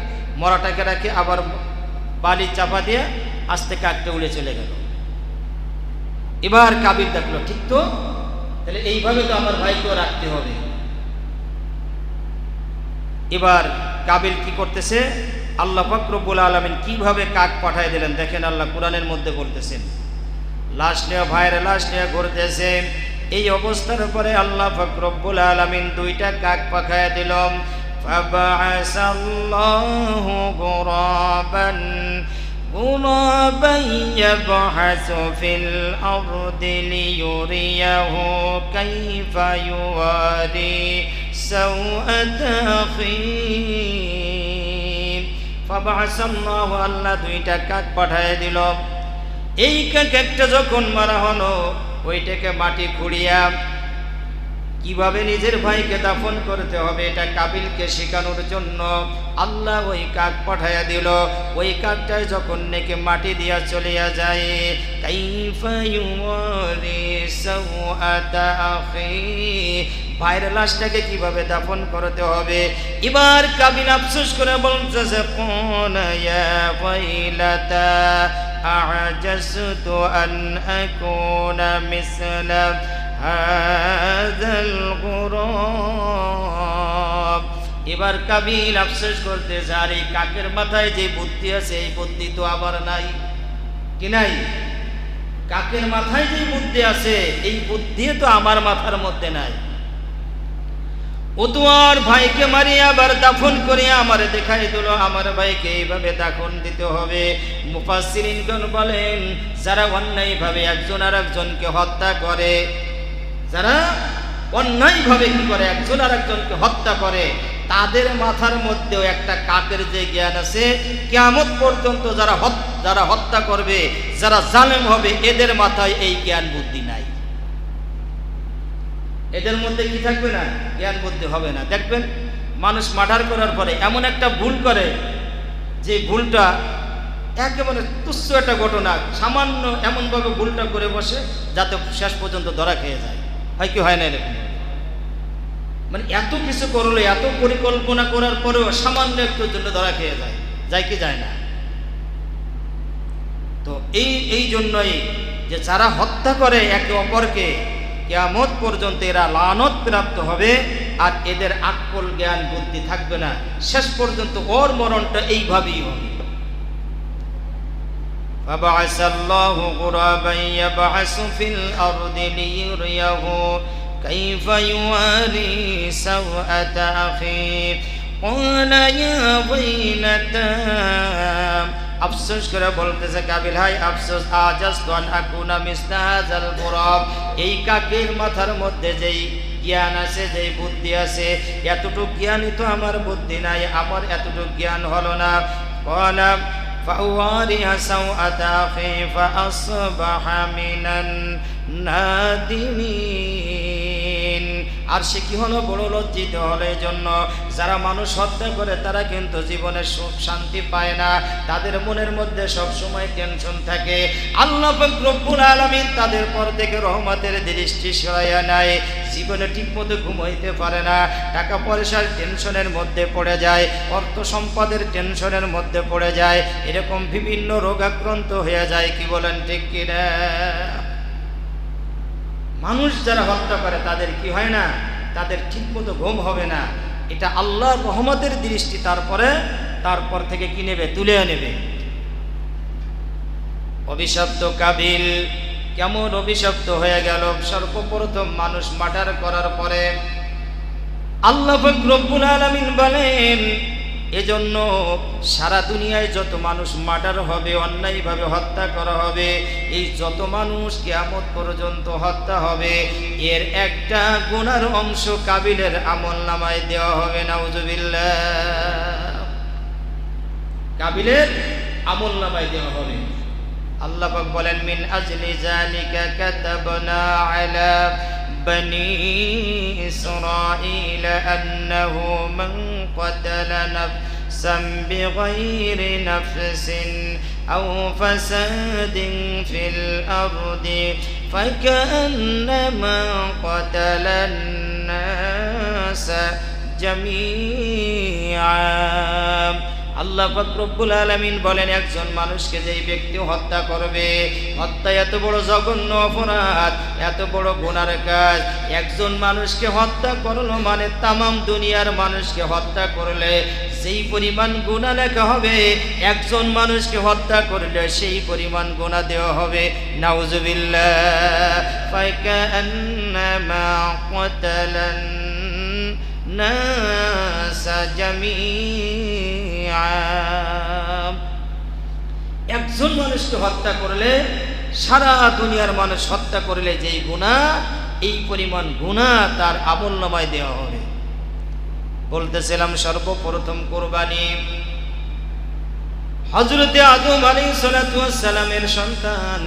মরাটাকে রাখে আবার বালি চাপা দিয়ে আস্তে কাকটা উড়ে চলে গেল। এবার কাবিল দেখলো, ঠিক তো, তাহলে এইভাবে তো আমার ভাইকেও রাখতে হবে। এবার কাবিল কি করতেছে? আল্লাহ পাক রব্বুল আলামিন কিভাবে কাক পাঠিয়ে দিলেন দেখেন, আল্লাহ কোরআনের মধ্যে বলতেছেন। লাশ নিয়ে, ভাইয়ের লাশ নিয়ে ঘুরতেছে। এই অবস্থার পরে আল্লাহ পাক রব্বুল আলামিন দুইটা কাক পাঠিয়ে দিল। فبعث الله غرابا غرابا يبحث في الأرض ليريه كيف يواري سوءة أخيه فبعث الله আল্লাহ দুইটা কাক পাঠিয়ে দিল। এই কাক একটা যখন মারা হলো ওইটাকে মাটি খুঁড়িয়া কিভাবে নিজের ভাইকে দাফন করতে হবে এটা কাবিলকে শেখানোর জন্য আল্লাহ ওই কাক পাঠাইয়া দিল। ওই কাকটায় যখন নেকে মাটি দিয়া চলিয়া যায় কাইফা ইউরি সাওআতা আখি ভাইয়ের লাশটাকে কিভাবে দাফন করতে হবে। এবার কাবিল আফসোস করে বলতেছে কোন ইয়া ওয়াইলাতা আ'জাজতু আন আকুনা মিসলা হাযাল গুরাব। এবার কাবিল আফসোস করতেছে আর এই কাকের মাথায় যে বুদ্ধি আছে এই বুদ্ধি তো আমার নাই। কি নাই? কাকের মাথায় যে বুদ্ধি আছে এই বুদ্ধি তো আমার মাথার মধ্যে নাই। ও তো আর ভাইকে মারিয়া আবার দাফন করিয়া আমারে দেখাই দিল আমার ভাইকে এইভাবে দাফন দিতে হবে। মুফাসসিরিনগণ বলেন যারা অন্যায়ভাবে একজন আর একজনকে হত্যা করে, যারা অন্যায়ভাবে কি করে একজন আর একজনকে হত্যা করে তাদের মাথার মধ্যেও একটা কাকের যে জ্ঞান আছে কিয়ামত পর্যন্ত যারা হত্যা করবে, যারা জালেম হবে এদের মাথায় এই জ্ঞান বুদ্ধি নাই। এদের মধ্যে কি থাকবে না? জ্ঞান বুদ্ধি হবে না। দেখবেন মানুষ মার্ডার করার পরে এমন একটা ভুল করে যে ভুলটা একেবারে তুচ্ছ একটা ঘটনা, সামান্য এমনভাবে ভুলটা করে বসে যাতে শেষ পর্যন্ত ধরা খেয়ে যায়। হয় কি হয় না এরকম? মানে এত কিছু করলো, এত পরিকল্পনা করার পরেও সামান্য একটুর জন্য ধরা খেয়ে যায়, যায় কি যায় না? তো এই জন্যই যে যারা হত্যা করে একে অপরকে কিয়ামত পর্যন্ত এরা লানত প্রাপ্ত হবে আর এদের আকল জ্ঞান বুদ্ধি থাকবে না। শেষ পর্যন্ত ওর মরণটা এইভাবেই হবে। فبعث الله غرابا يبحث في الأرض ليريه كيف يواري سوءة أخيه قال يا ويلتى আফসোস করে বলতেছে কাবিল হাই আফসোস আজাজতু আন আকুনা মিসলা হাযাল গুরাব। এই কাকের মাথার মধ্যে যেই জ্ঞান আছে, যেই বুদ্ধি আছে, এতটুকু জ্ঞানই তো আমার বুদ্ধি নাই, আমার এতটুকু জ্ঞান হলো না। ক্বালা ফাওয়ারিহা সাওআতা আখি ফাআসবাহা মিনান নাদিমিন। আর সে কি হলো? বড় লজ্জিত হলো। এই জন্য যারা মানুষ হত্যা করে তারা কিন্তু জীবনে সুখ শান্তি পায় না, তাদের মনের মধ্যে সব সময় টেনশন থাকে। আল্লাহ পাক রব্বুল আলামিন তাদের পর থেকে রহমতের দৃষ্টি সরাইয়া নেয়, জীবনে ঠিকমতো ঘুমাইতে পারে না, টাকা পয়সার টেনশনের মধ্যে পড়ে যায়, অর্থ সম্পদের টেনশনের মধ্যে পড়ে যায়, এরকম বিভিন্ন রোগাক্রান্ত হয়ে যায়। কি বলেন ঠিক কিনা? মানুষ যারা হত্যা করে তাদের কি হয় না? তাদের ঠিকমতো ঘুম হবে না। এটা আল্লাহর রহমতের দৃষ্টি তারপর থেকে কি নেবে? তুলে নেবে। অভিশপ্ত কাবিল কেমন অভিশপ্ত হয়ে গেল? সর্বপ্রথম মানুষ মার্ডার করার পরে আল্লাহ পাক রব্বুল আলামিন বলেন এজন্য সারা দুনিয়ায় যত মানুষ মার্ডার হবে, অন্যায়ভাবে হত্যা করা হবে, এই যত মানুষ কিয়ামত পর্যন্ত হত্যা হবে এর একটা গুনার অংশ কাবিলের আমলনামায় দেওয়া হবে। নাউজুবিল্লাহ। কাবিলের আমলনামায় দেওয়া হবে। আল্লাহ পাক বলেন মিন আজলি যালিকা কাতাবনা আলা বনি ইসরাঈল আন্নাহু মান ক্বাতালা নাফসান বিগাইরি নাফসিন আও ফাসাদিন ফিল আরদি ফাকান্নামা ক্বাতালান নাসা জামিআ। আল্লাহ পাক রব্বুল আলামিন বলেন একজন মানুষকে যেই ব্যক্তি হত্যা করবে, হত্যা এত বড় জঘন্য অপরাধ, এত বড় গুনার কাজ। একজন মানুষকে হত্যা করলো মানে তামাম দুনিয়ার মানুষকে হত্যা করলে যেই পরিমাণ গুনাহ লেখা হবে, একজন মানুষকে হত্যা করলে সেই পরিমাণ গুনাহ দেওয়া হবে। নাউজুবিল্লাহ। ফাকান্নামা ক্বাতালান নাসা জামিআ। একজন মানুষকে হত্যা করলে সারা দুনিয়ার মানুষ হত্যা করলে যেই গুনাহ, এই পরিমাণ গুনাহ তার আমলনামায় দেওয়া হবে। বলতেছিলাম সর্বপ্রথম কুরবানি হযরতে আদম আলাইহিস সালাতু ওয়াস সালামের সন্তান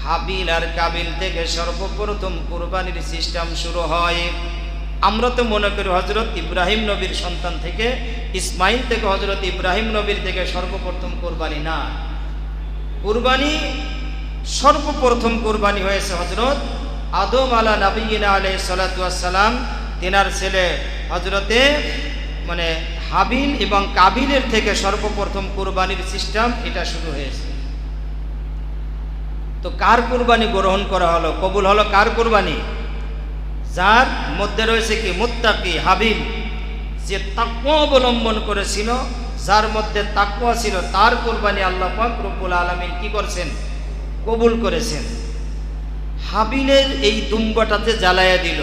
হাবিল আর কাবিল থেকে সর্বপ্রথম কুরবানির সিস্টেম শুরু হয়। আমরা তো মনে করি হযরত ইব্রাহিম নবীর সন্তান থেকে, ইসমাইল থেকে, হযরত ইব্রাহিম নবীর থেকে সর্বপ্রথম কুরবানি। না, কুরবানি সর্বপ্রথম কুরবানি হয়েছে হযরত আদম আলা নবিয়িনা আলাইহিস সালাতু ওয়াস সালাম, তিনার ছেলে হযরতে হাবিল এবং কাবিলের থেকে সর্বপ্রথম কুরবানির সিস্টেম এটা শুরু হয়েছে। তো কার কুরবানি গ্রহণ করা হলো, কবুল হলো কার কুরবানি? যার মধ্যে রয়েছে কি মুত্তাকি হাবিল, যে তাকওয়া অবলম্বন করেছিল, যার মধ্যে তাকওয়া ছিল, তার কুরবানি আল্লাহ পাক রব্বুল আলামিন কি করছেন? কবুল করেছেন। হাবিলের এই দুম্বাটাতে জ্বালায়া দিল।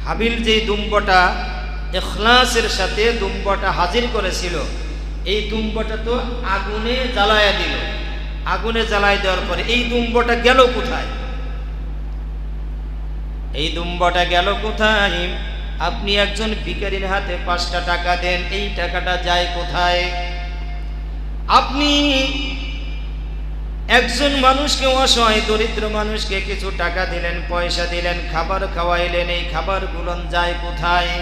হাবিল যে দুম্বটা ইখলাসের সাথে দুম্বটা হাজির করেছিল, এই দুম্বটা তো আগুনে জ্বালায়া দিল। আগুনে জ্বালাই দেওয়ার পরে এই দুম্বটা গেল কোথায়? এই দুম্বটা গেল কোথায়? আপনি একজন ভিখারির হাতে 5টা টাকা দেন, এই টাকাটা যায় কোথায়? আপনি একজন মানুষকে, অসহায় দরিদ্র মানুষকে কিছু টাকা দিলেন, পয়সা দিলেন, খাবার খাওয়াইলেন, এই খাবারগুলো যায় কোথায়?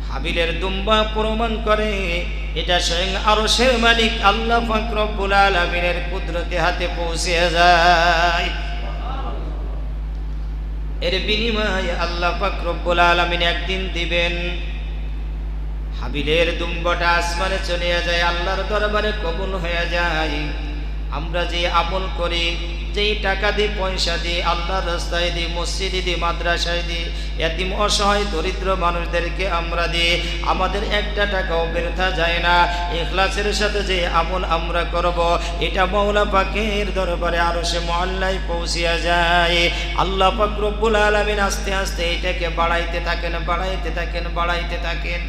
হাবিলের দুম্বা প্রমাণ করে এটা স্বয়ং আরশের মালিক আল্লাহ পাক রব্বুল আলামিনের কুদরতে হাতে পৌঁছে যায়। এর বিনিময়ে আল্লাহ পাক রব্বুল আলামিন একদিন দিবেন। হাবিলের দুম্বাটা আসমানে চলে যায়, আল্লাহর দরবারে কবুল হয়ে যায়। আমরা যে আমল করি, যেই টাকা দিই, পয়সা দিই, আল্লাহর রাস্তায় দিই, মসজিদে দিই, মাদ্রাসায় দিই, এতিম অসহায় দরিদ্র মানুষদেরকে আমরা দিই, আমাদের একটা টাকাও বৃথা যায় না। ইখলাসের সাথে যে আমল আমরা করব, এটা মাওলা পাকের দরবারে আরশে মুআল্লায় পৌঁছিয়া যায়। আল্লাহ পাক রব্বুল আলামিন আস্তে আস্তে এটাকে বাড়াইতে থাকেন, বাড়াইতে থাকেন, বাড়াইতে থাকেন,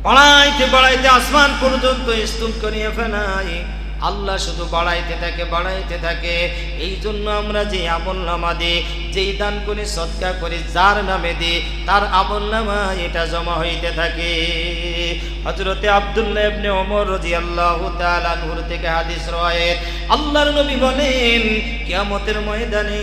বাড়াইতে বাড়াইতে আসমান পর্যন্ত স্তূপ করিয়া ফেলাই। আল্লাহ শুধু বাড়াইতে থাকে, বাড়াইতে থাকে। এই জন্য আমরা যে আমলনামা দিই, যেই দান করি, সদকা করি, যার নামে দিই, তার আমলনামা এটা জমা হইতে থাকে। হযরতে আব্দুল্লাহ ইবনে ওমর রাদিয়াল্লাহু তাআলা আনহু থেকে হাদিস রয়েছে, আল্লাহর নবী বলেন, কিয়ামতের ময়দানে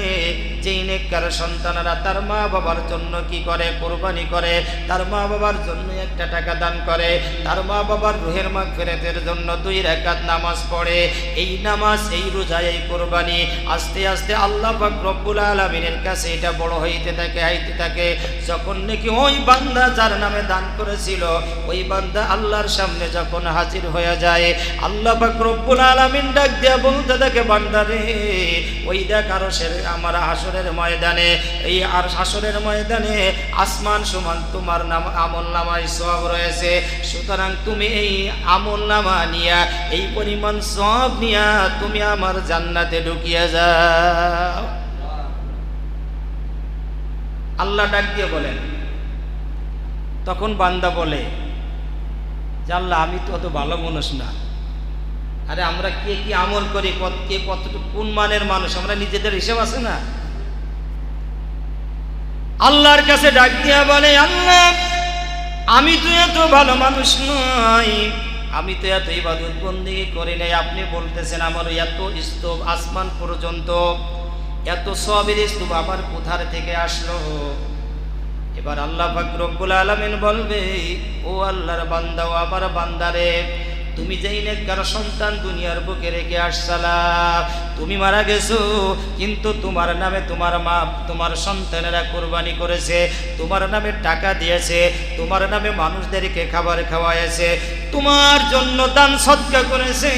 যেই নেককার সন্তানরা তার মা বাবার জন্য কি করে? কুরবানি করে। তার মা বাবার জন্য একটা টাকা দান করে, তার মা বাবার রুহের মাগফিরাতের জন্য 2 রাকাত নামাজ পড়ে। এই নামাজ, এই রোজা, এই কুরবানি আস্তে আস্তে আল্লাহ পাক রব্বুল আলামিনের কাছে এটা বড় হইতে থাকে, হইতে থাকে। যখন নাকি ওই বান্দা যার নামে দান করেছিল, ওই বান্দা আল্লাহর সামনে যখন হাজির হয়ে যায়, আল্লাহ পাক রব্বুল আলামিন ডাক দিয়া বলতে থাকে, বান্দারে ওই দেখ আরশের আমার হাসরের ময়দানে, এই আর হাসরের ময়দানে আসমান সমান তোমার নাম আমলনামায় সওয়াব রয়েছে। সুতরাং তুমি এই আমলনামা নিয়া, এই পরিমাণ সওয়াব নিয়া তুমি আমার জান্নাতে ঢুকিয়া যাও। আল্লাহ ডাক দিয়ে বলেন। তখন বান্দা বলে যে আল্লাহ, আমি তো অত ভালো মানুষ না। আরে আমরা কে কি আমল করি, কে কতটুকু কোন মানের মানুষ, আমরা নিজেদের হিসাব আছে না? আল্লাহর কাছে ডাক দিয়া বলে, আল্লাহ আমি তো এত ভালো মানুষ নই, আমি তো এত ইবাদত বন্দেগী করি নাই। আপনি বলতেছেন আমার এত স্তূপ আসমান পর্যন্ত, এত সওয়াবের স্তূপ আমার কোথার থেকে আসলো? এবার আল্লাহ পাক রব্বুল আলামিন বলবে, ও আল্লাহর বান্দা, ও আমার বান্দারে, তুমি যেই নেককার সন্তান দুনিয়ার বুকে রেখে আসছালা, তুমি মারা গেছো, কিন্তু তোমার নামে তোমার মা, তোমার সন্তানেরা কুরবানি করেছে, তোমার নামে টাকা দিয়েছে, তোমার নামে মানুষদেরকে খাবার খাওয়াইছে, তোমার জন্য দান সদকা করেছে,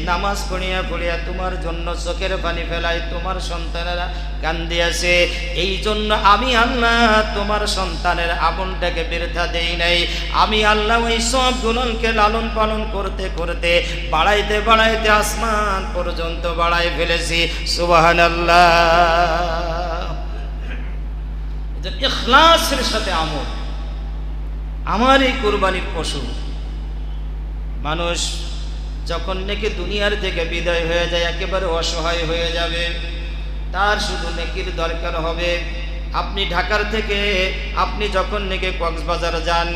নামাজ পড়িয়া পড়িয়া তোমার জন্য চোখের পানি ফেলায় তোমার সন্তানেরা কান্দিয়াছে। এই জন্য আমি আল্লাহ তোমার সন্তানের আমলটাকে বৃথা দেই নাই। আমি আল্লাহ ওই সব গুণকে লালন পালন করতে করতে বাড়াইতে বাড়াইতে আসমান পর্যন্ত বাড়াই ফেলেছি। সুবহানাল্লাহ। ইখলাসের সাথে আমল, আমার এই কুরবানির পশু মানুষ যখন নাকি দুনিয়ার থেকে বিদায় হয়ে যায়, একেবারে অসহায় হয়ে যাবে, তার শুধু নেকির দরকার হবে। আপনি ঢাকার থেকে আপনি যখন নাকি কক্সবাজার যান,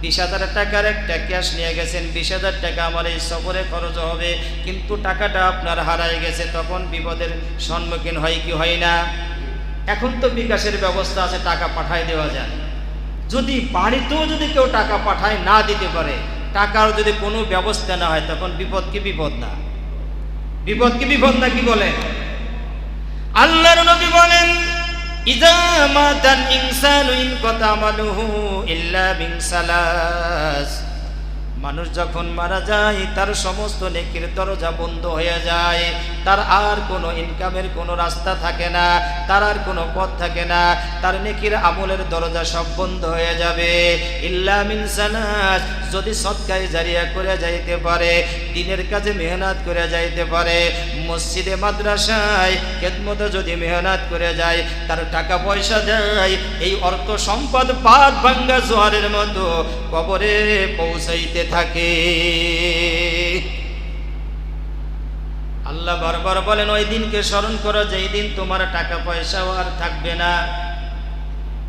20,000 টাকার একটা ক্যাশ নিয়ে গেছেন, 20,000 টাকা আমার এই সফরে খরচ হবে, কিন্তু টাকাটা আপনার হারায় গেছে, তখন বিপদের সম্মুখীন হয় কি হয় না? এখন তো বিকাশের ব্যবস্থা আছে, টাকা পাঠায় দেওয়া যায়। যদি বাড়িতেও যদি কেউ টাকা পাঠায় না দিতে পারে, টাকার যদি কোনো ব্যবস্থা না হয়, তখন বিপদ কি বিপদ না? বিপদ কি বিপদ না? কি বলেন? আল্লাহর নবী বলেন, ইযা মাতাল ইনসানু ইনকাতা আমালুহু ইল্লা মিন সালাস। মানুষ যখন মারা যায়, তার সমস্ত নেকির দরজা বন্ধ হয়ে যায়, তার আর কোনো ইনকামের কোনো রাস্তা থাকে না, তার আর কোনো পথ থাকে না, তার নেকির আমলের দরজা সব বন্ধ হয়ে যাবে। ইল্লা মিন সালাস, যদি সদকায়ে জারিয়া করে যাইতে পারে, দিনের কাজে মেহনত করে যাইতে পারে, মসজিদে মাদ্রাসায় খেদমতে যদি মেহনত করে যায়, তার টাকা পয়সা দেয়, এই অর্থ সম্পদ পাত ভাঙ্গা জোয়ারের মতো কবরে পৌঁছাইতে থাকে। আল্লাহ বারবার বলেন, ওই দিনকে স্মরণ করো যেই দিন তোমার টাকা পয়সাও আর থাকবে না,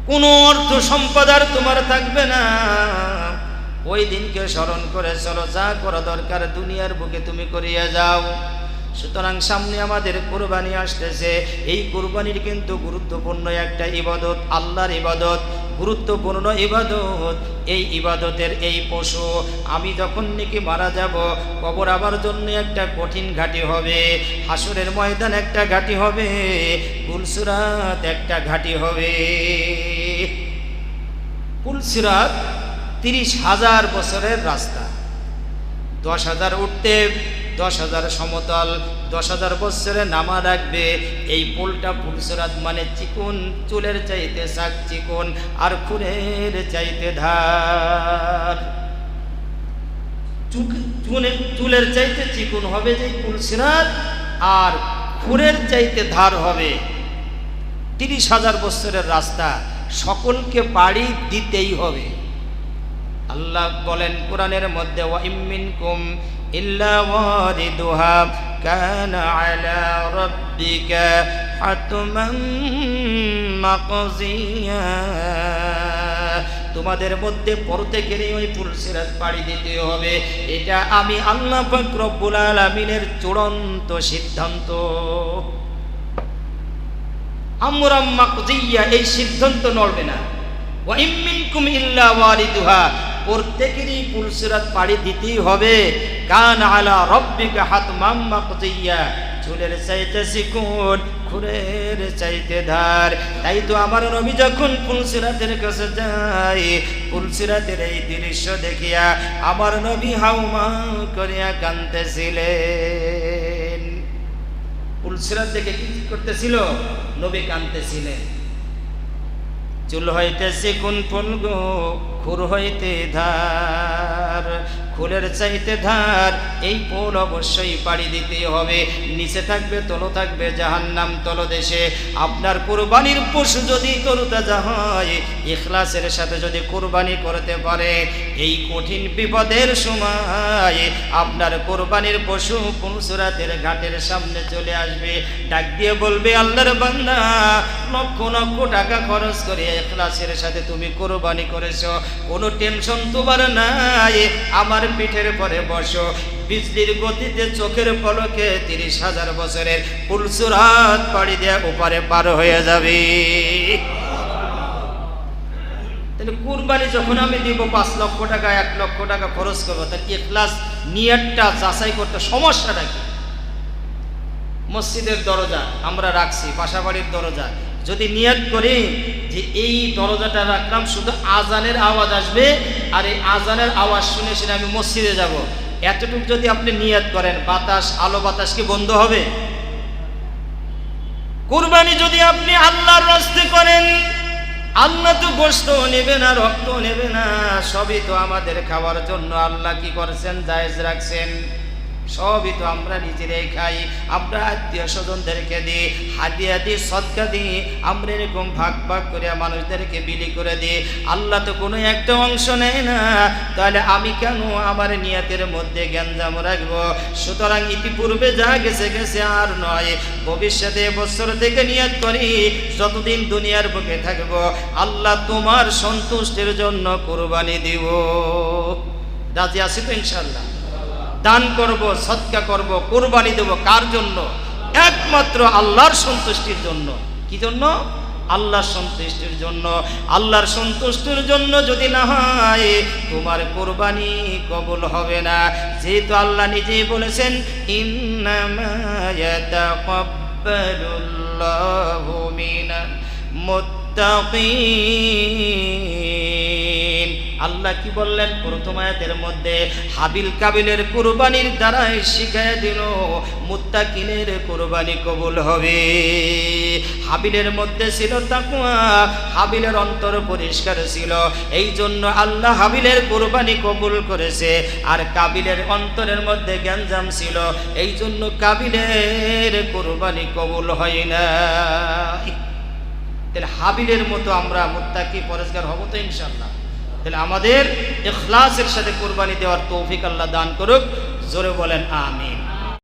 কোনো অর্থ সম্পদ আর তোমার থাকবে না। ওই দিনকে স্মরণ করে চলো, যা করা দরকার দুনিয়ার বুকে তুমি করিয়া যাও। সুতরাং সামনে আমাদের কুরবানি আসতেছে। এই কুরবানির কিন্তু গুরুত্বপূর্ণ একটা ইবাদত, আল্লাহর ইবাদত, গুরুত্বপূর্ণ ইবাদত। এই ইবাদতের এই পশু আমি যখন নাকি মারা যাব, কবর আমার জন্য একটা কঠিন ঘাটি হবে, হাসরের ময়দান একটা ঘাটি হবে, পুলসিরাত একটা ঘাটি হবে। পুলসিরাত 30,000 বছরের রাস্তা, 10,000 উঠতে, 10,000 সমতল, 10,000 বছরে নামা রাখবে। এই পুলটা পুলসিরাত মানে চিকুন, চুলের চাইতে শাক চিকুন, আর খুরের চাইতে ধার। চুলের চাইতে চিকুন হবে যে পুলসিরাত, আর খুরের চাইতে ধার হবে। 30,000 বছরের রাস্তা, সকলকে পাড়ি দিতেই হবে। আল্লাহ বলেন কোরআনের মধ্যে, ওয়া ইমিনকুম ইল্লা ওয়ারিদুহা কানা আলা রাব্বিকা হাতমান মাকজিয়া। তোমাদের মধ্যে প্রত্যেকেরই ওই পুলসিরাত পাড়ি দিতে হবে। এটা আমি আল্লাহ পাক রব্বুল আলামিনের চূড়ান্ত সিদ্ধান্ত। আমরাম মাকজিয়া, এই সিদ্ধান্ত নড়বে না। ওয়া ইমিনকুম ইল্লা ওয়ারিদুহা, প্রত্যেকেরই পুলসিরাত পাড়ি দিতেই হবে। কান আলা রাব্বিকা হাতমাম মাকজিয়া, চুলের চাইতে চিকুন, খুরের চাইতে ধার। তাই তো আমার নবী যখন পুলসিরাতের কাছে যায়, পুলসিরাতের এই দৃশ্য দেখিয়া আমার নবী হাউমাউ করিয়া কাঁদতেছিলেন। পুলসিরাত দেখে কি করতেছিল? নবী কাঁদতেছিলেন। চুল হইতে চিকুন ফুলগো, খুর হইতে ধার, খুলের চাইতে ধার, এই পোল অবশ্যই পাড়ি দিতে হবে। নিচে থাকবে, তলো থাকবে জাহান্নাম তলদেশে। আপনার কুরবানির পশু যদি তরুতাজা হয়, ইখলাসের সাথে যদি কুরবানি করতে পারে, এই কঠিন বিপদের সময় আপনার কুরবানির পশু পুলসিরাতের ঘাটের সামনে চলে আসবে, ডাক দিয়ে বলবে, আল্লাহর বান্দা, লক্ষ লক্ষ টাকা খরচ করে ইখলাসের সাথে তুমি কুরবানি করেছো, কোনো টেনশন তোমার নাই, আমার পিঠের পরে বসো। বিজলির গতিতে চোখের পলকে 30,000 বছরের পুলসিরাত পাড়ি দিয়ে ওপারে পার হয়ে যাবে। তাহলে কুরবানি যখন আমি দিব 5 লক্ষ টাকা, 1 লক্ষ টাকা খরচ করবো, তার ইখলাস নিয়তটা যাচাই করতে সমস্যাটা কি? মসজিদের দরজা আমরা রাখছি, বাসাবাড়ির দরজা, যদি নিয়ত করি যে এই দরজাটা রাখলাম, শুধু আজানের আওয়াজ আসবে, আর এই আজানের আওয়াজ শুনে শুনে আমি মসজিদে যাব, এতটুকু যদি আপনি নিয়ত করেন, বাতাস, আলো বাতাস কি বন্ধ হবে? কুরবানি যদি আপনি আল্লাহর রাস্তে করেন, আল্লাহ তো গোশত নেবে না, রক্ত নেবে না, সবই তো আমাদের খাওয়ার জন্য আল্লাহ কি করছেন? জায়েজ রাখছেন। সবই তো আমরা নিজেরাই খাই, আমরা আত্মীয় স্বজনদেরকে দিই, হাদিয়া দিই, সদকা দিই, আমরা এরকম ভাগ ভাগ করে মানুষদেরকে বিলি করে দিই। আল্লাহ তো কোনো একটা অংশ নেয় না, তাহলে আমি কেন আমার নিয়তের মধ্যে গ্যাঞ্জাম রাখবো? সুতরাং ইতিপূর্বে যা গেছে গেছে, আর নয়। ভবিষ্যতে বছর থেকে নিয়ত করি, যতদিন দুনিয়ার বুকে থাকবো আল্লাহ তোমার সন্তুষ্টির জন্য কুরবানি দিব। রাজি আছি তো ইনশাআল্লাহ? দান করব, সদকা করব, কুরবানি দেব, কার জন্য? একমাত্র আল্লাহর সন্তুষ্টির জন্য। কি জন্য? আল্লাহর সন্তুষ্টির জন্য। আল্লাহর সন্তুষ্টির জন্য যদি না হয়, তোমার কুরবানি কবুল হবে না। যেহেতু আল্লাহ নিজেই বলেছেন, ইন্নামা ইয়াতাকাব্বালুল্লাহু মিনাল মুত্তাকিন। আল্লাহ কি বললেন প্রথম আয়াতের মধ্যে? হাবিল কাবিলের কুরবানির দ্বারাই শিখায় দিল মুত্তাকিনের কুরবানি কবুল হবে। হাবিলের মধ্যে ছিল তাকওয়া, হাবিলের অন্তর পরিষ্কার ছিল, এই জন্য আল্লাহ হাবিলের কুরবানি কবুল করেছে। আর কাবিলের অন্তরের মধ্যে গ্যাঞ্জাম ছিল, এই জন্য কাবিলের কুরবানি কবুল হয় না। তাহলে হাবিলের মতো আমরা মুত্তাকি পরেজগার হব তো ইনশাআল্লাহ? তাহলে আমাদের ইখলাসের সাথে কুরবানি দেওয়ার তৌফিক আল্লাহ দান করুক। জোরে বলেন আমিন।